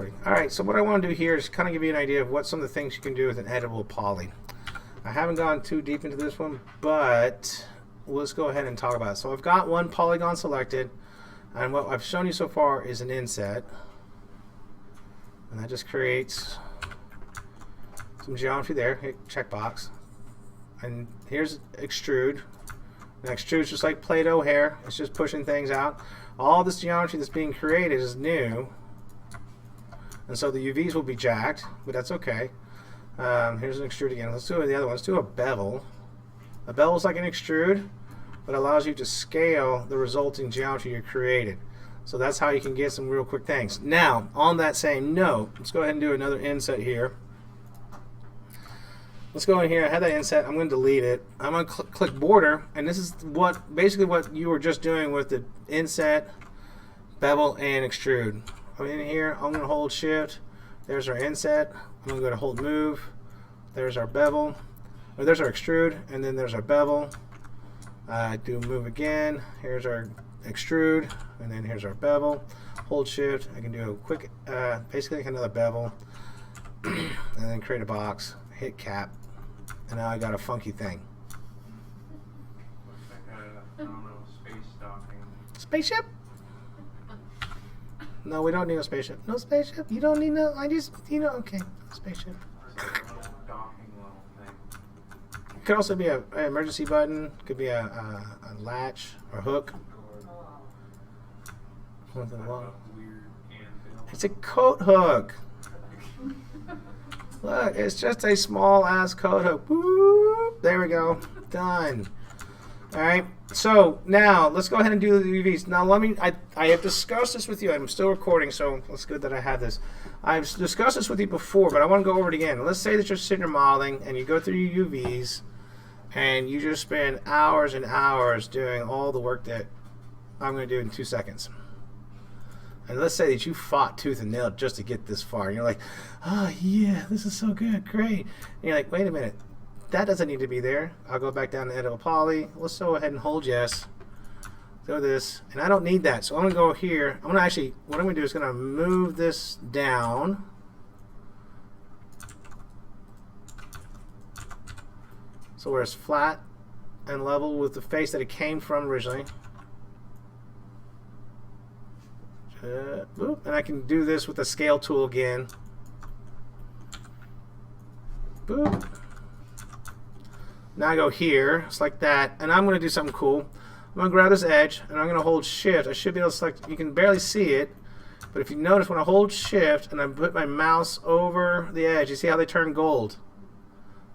recording. Alright, so what I want to do here is kind of give you an idea of what some of the things you can do with an editable poly. I haven't gone too deep into this one, but let's go ahead and talk about it. So I've got one polygon selected, and what I've shown you so far is an inset. And that just creates some geometry there. Hit checkbox. And here's extrude. And extrude is just like Play-Doh hair. It's just pushing things out. All this geometry that's being created is new. And so the UVs will be jacked, but that's okay. Here's an extrude again. Let's do the other one. Let's do a bevel. A bevel is like an extrude, but allows you to scale the resulting geometry you created. So that's how you can get some real quick things. Now, on that same note, let's go ahead and do another inset here. Let's go in here. I had that inset. I'm going to delete it. I'm going to click border, and this is basically what you were just doing with the inset, bevel, and extrude. I'm in here. I'm going to hold shift. There's our inset. I'm going to go to hold move. There's our bevel. Or there's our extrude, and then there's our bevel. Do move again. Here's our extrude, and then here's our bevel. Hold shift. I can do a quick, basically like another bevel, and then create a box. Hit cap, and now I got a funky thing. Looks like a, I don't know, space docking. Spaceship? No, we don't need a spaceship. No spaceship? You don't need no, I just, okay, spaceship. It's like a little docking little thing. It could also be an emergency button, could be a latch or hook. Weird anvil. It's a coat hook. Look, it's just a small ass coat hook. Whoop, there we go. Done. Alright, so now let's go ahead and do the UVs. Now I have discussed this with you. I'm still recording, so it's good that I have this. I've discussed this with you before, but I want to go over it again. Let's say that you're sitting there modeling and you go through your UVs and you just spend hours and hours doing all the work that I'm going to do in 2 seconds. And let's say that you fought tooth and nail just to get this far. And you're like, oh yeah, this is so good, great. And you're like, wait a minute, that doesn't need to be there. I'll go back down to editable poly. Let's go ahead and hold yes. Do this. And I don't need that. So I'm going to go here. I'm going to actually, what I'm going to do is going to move this down. So where it's flat and level with the face that it came from originally. And I can do this with the scale tool again. Boop. Now I go here, it's like that, and I'm going to do something cool. I'm going to grab this edge, and I'm going to hold shift. I should be able to select, you can barely see it, but if you notice when I hold shift and I put my mouse over the edge, you see how they turn gold?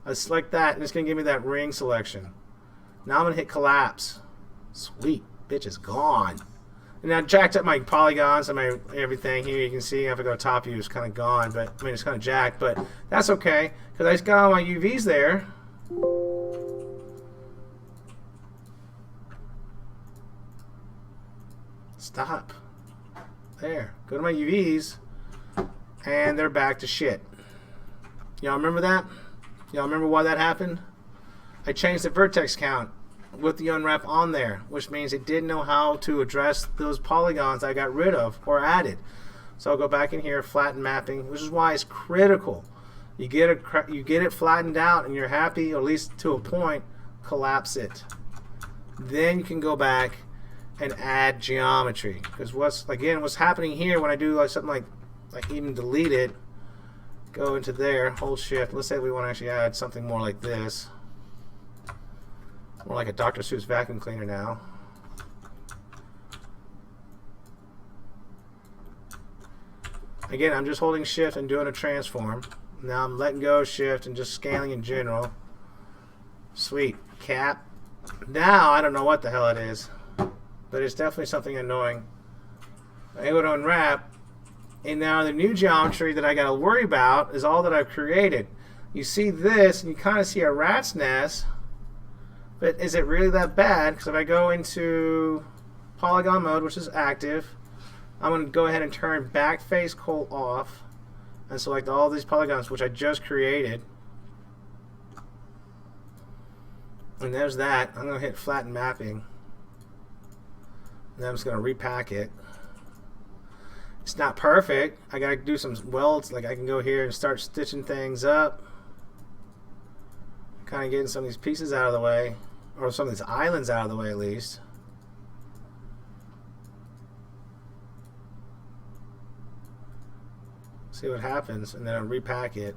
I select that, and it's going to give me that ring selection. Now I'm going to hit collapse. Sweet, bitch is gone. And now jacked up my polygons and my everything here. You can see if I go top view, it's kind of gone, but I mean it's kind of jacked, but that's okay because I just got all my UVs there. Stop. There. Go to my UVs, and they're back to shit. Y'all remember that? Y'all remember why that happened? I changed the vertex count with the unwrap on there, which means it didn't know how to address those polygons I got rid of or added. So I'll go back in here, flatten mapping, which is why it's critical. You get it flattened out and you're happy, or at least to a point, collapse it. Then you can go back and add geometry. Because what's happening here when I do like something like even delete it, go into there, hold shift. Let's say we want to actually add something more like this. More like a Dr. Seuss vacuum cleaner now. Again, I'm just holding shift and doing a transform. Now I'm letting go of shift and just scaling in general. Sweet. Cap. Now I don't know what the hell it is, but it's definitely something annoying. I go to unwrap, and now the new geometry that I got to worry about is all that I've created. You see this, and you kind of see a rat's nest. But is it really that bad? Because if I go into polygon mode, which is active, I'm going to go ahead and turn back face coal off and select all these polygons which I just created. And there's that. I'm going to hit flatten mapping. And then I'm just going to repack it. It's not perfect. I gotta do some welds. Like I can go here and start stitching things up. Kind of getting some of these pieces out of the way. Or some of these islands out of the way at least. See what happens, and then I'll repack it.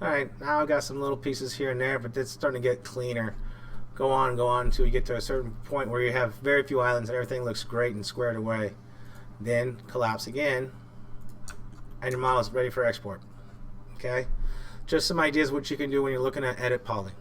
Alright, now I've got some little pieces here and there, but it's starting to get cleaner. Go on until you get to a certain point where you have very few islands and everything looks great and squared away. Then collapse again, and your model is ready for export. Okay? Just some ideas what you can do when you're looking at Edit Poly.